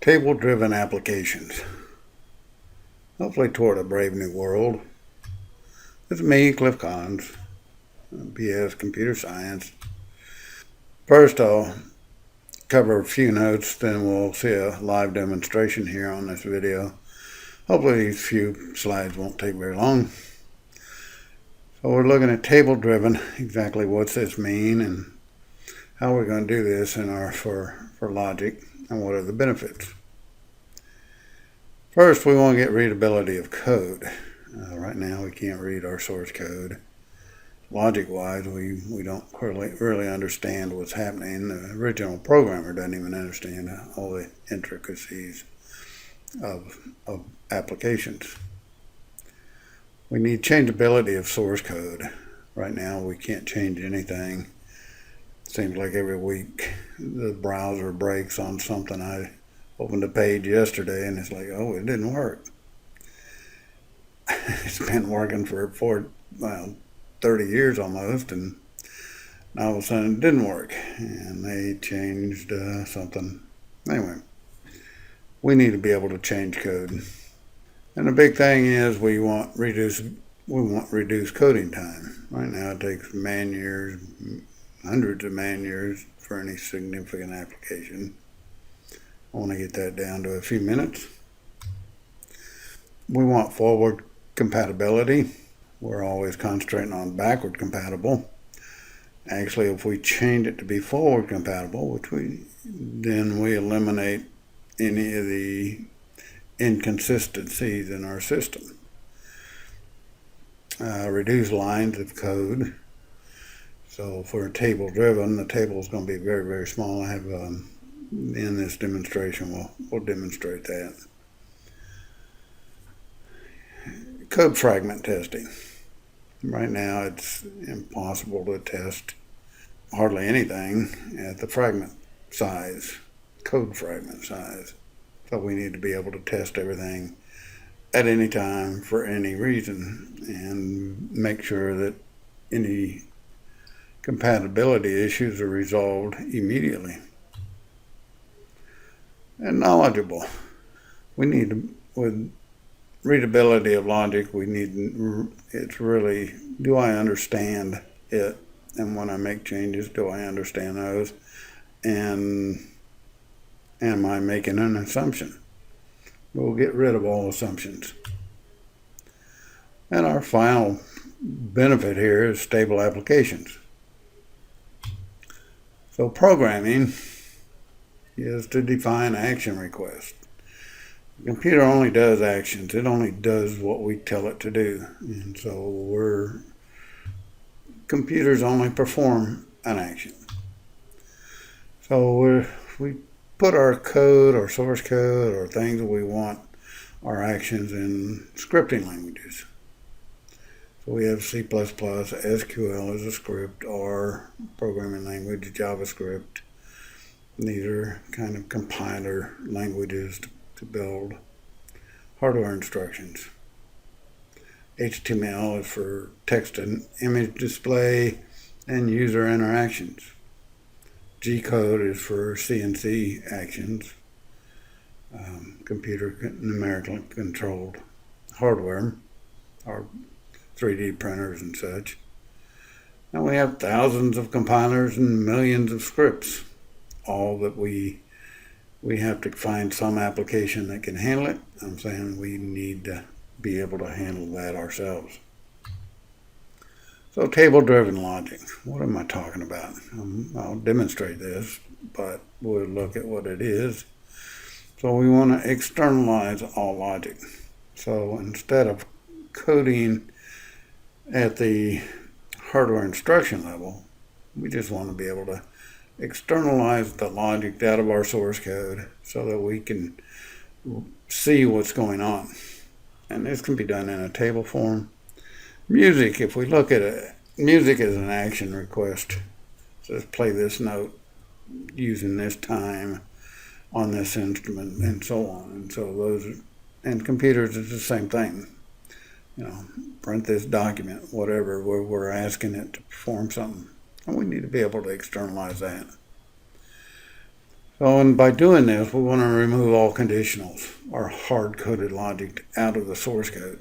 Table-driven applications. Hopefully toward a brave new world. This is me, Cliff Collins, BS Computer Science. First, I'll cover a few notes, then we'll see a live demonstration here on this video. Hopefully these few slides won't take very long. So we're looking at table-driven, exactly what's this mean and how we're going to do this in our for logic and what are the benefits. First, we want to get readability of code. Right now we can't read our source code. Logic-wise, we don't really understand what's happening. The original programmer doesn't even understand all the intricacies of applications. We need changeability of source code. Right now we can't change anything. Seems like every week the browser breaks on something. I opened a page yesterday and it's like, oh, it didn't work. It's been working for 30 years almost, and now all of a sudden it didn't work, and they changed something. Anyway, we need to be able to change code, and the big thing is we want reduced coding time. Right now it takes man years, hundreds of man years for any significant application. I want to get that down to a few minutes. We want forward compatibility. We're always concentrating on backward compatible. Actually, if we change it to be forward compatible, then we eliminate any of the inconsistencies in our system. Reduce lines of code. So for a table driven, the table is going to be very, very small. I have in this demonstration, we'll demonstrate that. Code fragment testing. Right now it's impossible to test hardly anything at the fragment size, code fragment size. So we need to be able to test everything at any time for any reason and make sure that any compatibility issues are resolved immediately. And knowledgeable. We need, with readability of logic, it's really, do I understand it? And when I make changes, do I understand those? And am I making an assumption? We'll get rid of all assumptions. And our final benefit here is stable applications. So programming is to define action requests. The computer only does actions. It only does what we tell it to do. And so computers only perform an action. So we put our code, our source code, or things that we want our actions in scripting languages. So we have C++, SQL as a script, R programming language, JavaScript. These are kind of compiler languages to build hardware instructions. HTML is for text and image display and user interactions. G code is for CNC actions, computer numerically controlled hardware, or 3D printers and such. Now we have thousands of compilers and millions of scripts, all that we have to find some application that can handle it. I'm saying we need to be able to handle that ourselves. So table-driven logic, what am I talking about? I'll demonstrate this, but we'll look at what it is. So we want to externalize all logic. So instead of coding at the hardware instruction level, we just want to be able to externalize the logic out of our source code so that we can see what's going on. And this can be done in a table form. Music, if we look at it, music is an action request. So let's play this note using this time on this instrument and so on. And so and computers is the same thing. Print this document, whatever, where we're asking it to perform something. And we need to be able to externalize that. So, and by doing this, we want to remove all conditionals or hard-coded logic out of the source code.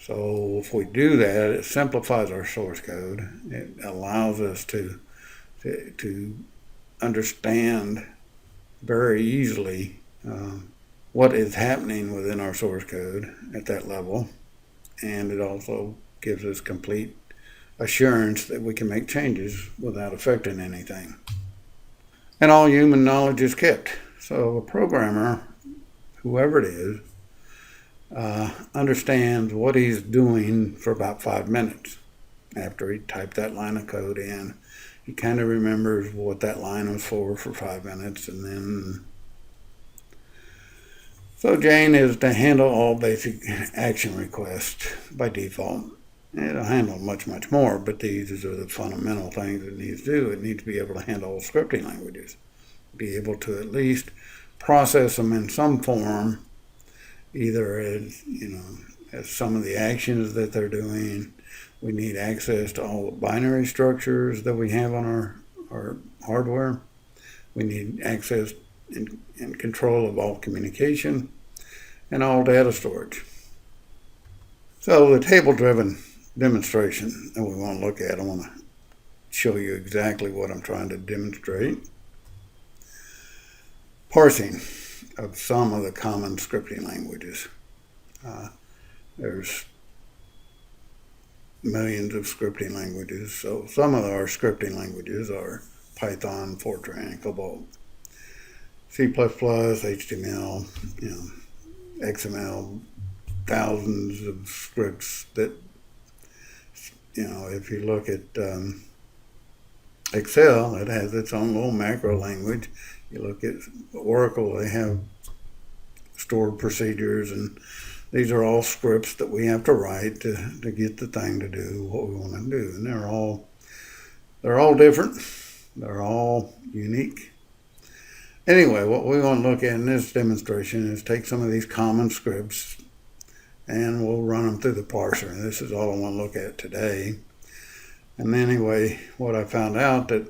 So if we do that, it simplifies our source code. It allows us to understand very easily what is happening within our source code at that level, and it also gives us complete assurance that we can make changes without affecting anything. And all human knowledge is kept. So a programmer, whoever it is, understands what he's doing for about 5 minutes. After he typed that line of code in, he kind of remembers what that line was for 5 minutes, and then so Jane is to handle all basic action requests by default. It'll handle much more, but these are the fundamental things it needs to do. It needs to be able to handle all scripting languages, be able to at least process them in some form, either as, as some of the actions that they're doing. We need access to all the binary structures that we have on our hardware. We need access and control of all communication and all data storage. So the table-driven demonstration that we want to look at, I want to show you exactly what I'm trying to demonstrate. Parsing of some of the common scripting languages. There's millions of scripting languages. So some of our scripting languages are Python, Fortran, Cobalt, C++, HTML, XML, thousands of scripts that, if you look at Excel, it has its own little macro language. You look at Oracle, they have stored procedures, and these are all scripts that we have to write to get the thing to do what we want to do. And they're all different. They're all unique. Anyway, what we want to look at in this demonstration is take some of these common scripts and we'll run them through the parser. And this is all I want to look at today. And anyway, what I found out that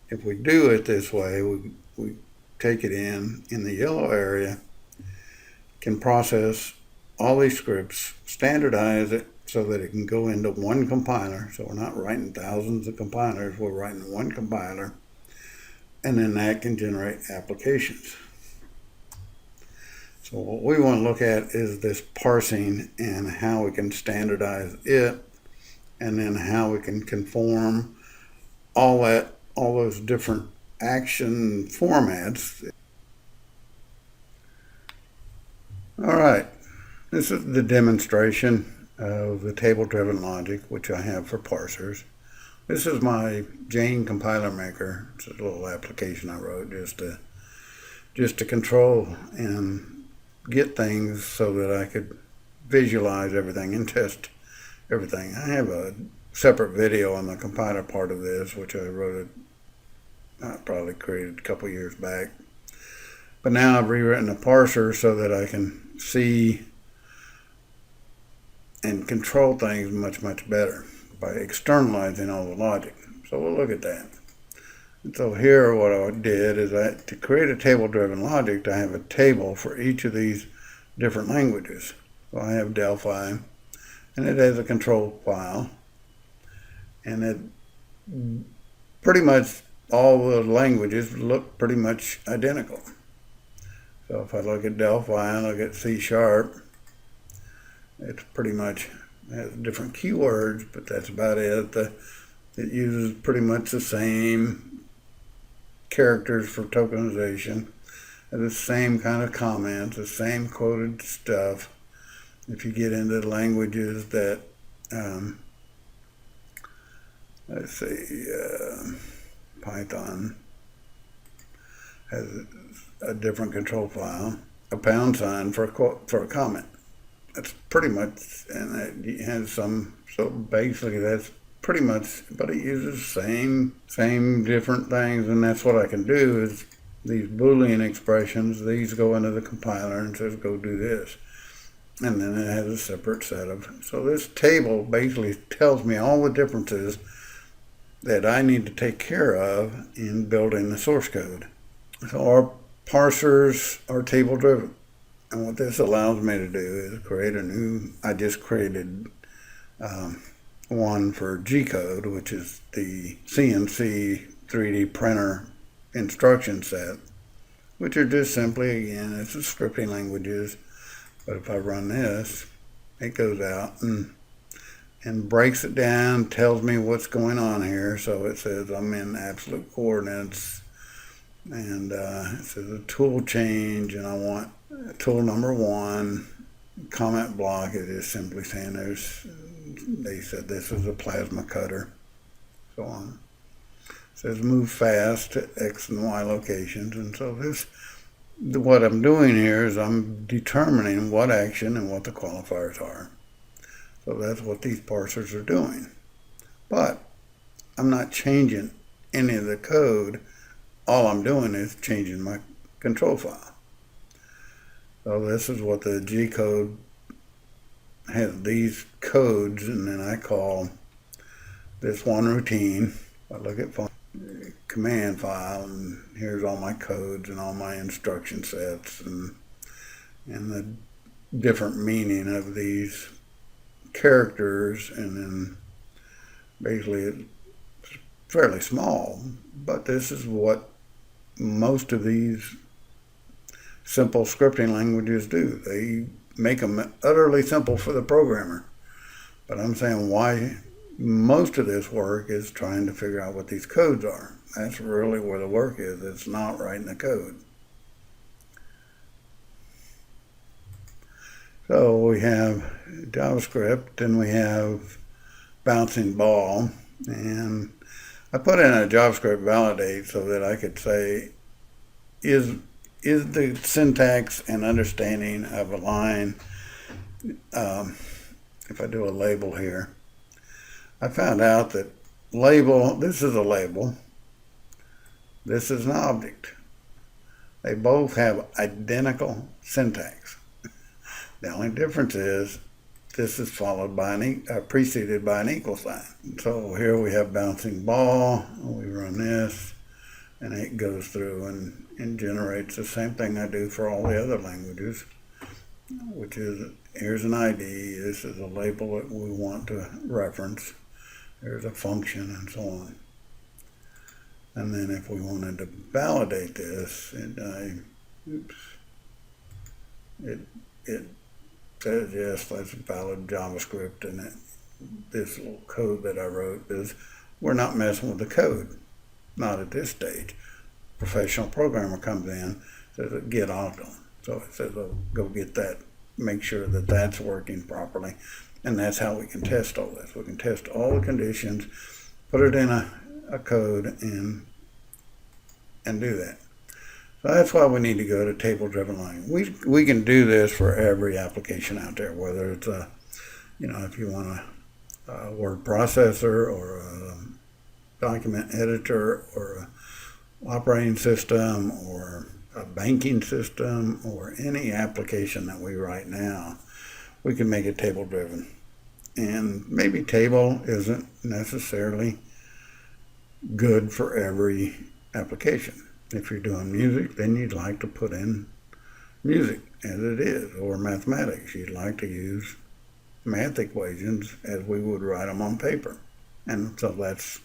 if we do it this way, we take it in the yellow area, can process all these scripts, standardize it so that it can go into one compiler. So we're not writing thousands of compilers, we're writing one compiler, and then that can generate applications. So what we want to look at is this parsing and how we can standardize it, and then how we can conform all those different action formats. All right, this is the demonstration of the table-driven logic, which I have for parsers. This is my Jane compiler maker. It's a little application I wrote just to control and get things so that I could visualize everything and test everything. I have a separate video on the compiler part of this, which I probably created a couple years back. But now I've rewritten a parser so that I can see and control things much better by externalizing all the logic. So we'll look at that. And so here what I did is to create a table-driven logic, I have a table for each of these different languages. So I have Delphi, and it has a control file, and it pretty much all the languages look pretty much identical. So if I look at Delphi and look at C#, it's pretty much has different keywords, but that's about it. It uses pretty much the same characters for tokenization, the same kind of comments, the same quoted stuff. If you get into languages that, let's see, Python has a different control file, a pound sign for a comment. That's pretty much, and it has some, so basically that's pretty much, but it uses same different things, and that's what I can do is these Boolean expressions, these go into the compiler and says go do this. And then it has a separate set of, so this table basically tells me all the differences that I need to take care of in building the source code. So our parsers are table driven. And what this allows me to do is create a new, I just created one for G code, which is the CNC 3D printer instruction set, which are just simply, again, it's the scripting languages. But if I run this, it goes out and breaks it down, tells me what's going on here. So it says I'm in absolute coordinates, and it says a tool change, and I want tool number 1. Comment block is just simply saying they said this is a plasma cutter, so on. It says move fast to X and Y locations, and so what I'm doing here is I'm determining what action and what the qualifiers are. So that's what these parsers are doing. But I'm not changing any of the code. All I'm doing is changing my control file. So this is what the G code has, these codes, and then I call this one routine. I look at command file, and here's all my codes and all my instruction sets and the different meaning of these characters, and then basically it's fairly small, but this is what most of these simple scripting languages do. They make them utterly simple for the programmer. But I'm saying why most of this work is trying to figure out what these codes are. That's really where the work is. It's not writing the code. So we have JavaScript, and we have bouncing ball, and I put in a JavaScript validate so that I could say, is the syntax and understanding of a line, if I do a label here, I found out that this is a label, this is an object. They both have identical syntax. The only difference is this is followed by preceded by an equal sign. So here we have bouncing ball, we run this, and it goes through and generates the same thing I do for all the other languages, which is, here's an ID, this is a label that we want to reference, there's a function, and so on. And then if we wanted to validate this, it says, yes, that's valid JavaScript, and this little code that I wrote is, we're not messing with the code, not at this stage. Professional programmer comes in, says get Octo. So it says, oh, go get that, make sure that that's working properly. And that's how we can test all this. We can test all the conditions, put it in a code, and do that. So that's why we need to go to table-driven learning. We can do this for every application out there, whether it's if you want a word processor or a document editor or a operating system or a banking system or any application that we write now, we can make it table driven. And maybe table isn't necessarily good for every application. If you're doing music, then you'd like to put in music as it is, or mathematics. You'd like to use math equations as we would write them on paper. And so that's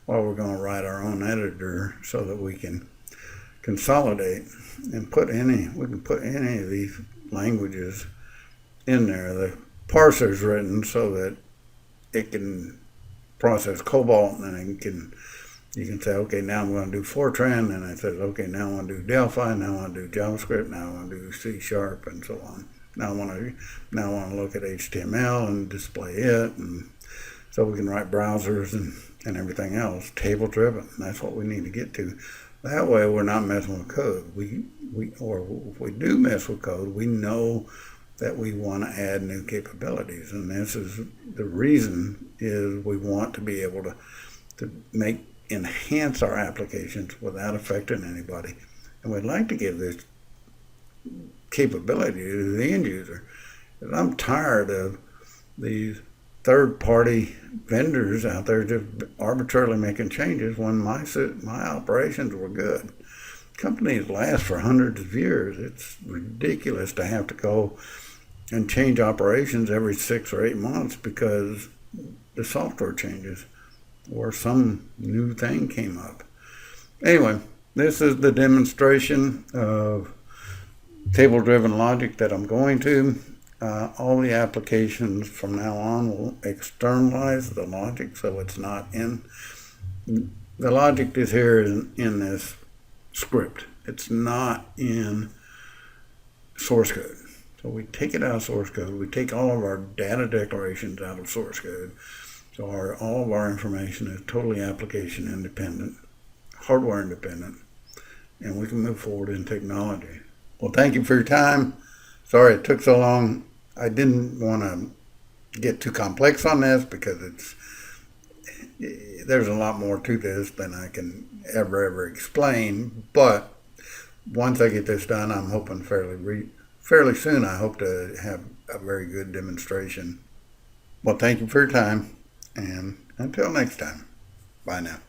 why we're going to write our own editor, so that we can consolidate and we can put any of these languages in there. The parser's written so that it can process COBOL, and then you can say, okay, now I'm going to do Fortran, and it says, okay, now I want to do Delphi, now I want to do JavaScript, now I want to do C#, and so on. Now I want to look at HTML and display it, and so we can write browsers and everything else, table driven. That's what we need to get to. That way, we're not messing with code. Or if we do mess with code, we know that we want to add new capabilities, and this is the reason is we want to be able to enhance our applications without affecting anybody, and we'd like to give this capability to the end user. And I'm tired of these third-party vendors out there just arbitrarily making changes when my operations were good. companies last for hundreds of years. It's ridiculous to have to go and change operations every 6 or 8 months because the software changes or some new thing came up. Anyway, this is the demonstration of table-driven logic that I'm going to. All the applications from now on will externalize the logic, so it's not in. The logic is here in this script. It's not in source code. So we take it out of source code. We take all of our data declarations out of source code. So all of our information is totally application independent, hardware independent, and we can move forward in technology. Well, thank you for your time. Sorry it took so long. I didn't want to get too complex on this because there's a lot more to this than I can ever explain. But once I get this done, I'm hoping fairly soon, I hope to have a very good demonstration. Well, thank you for your time, and until next time, bye now.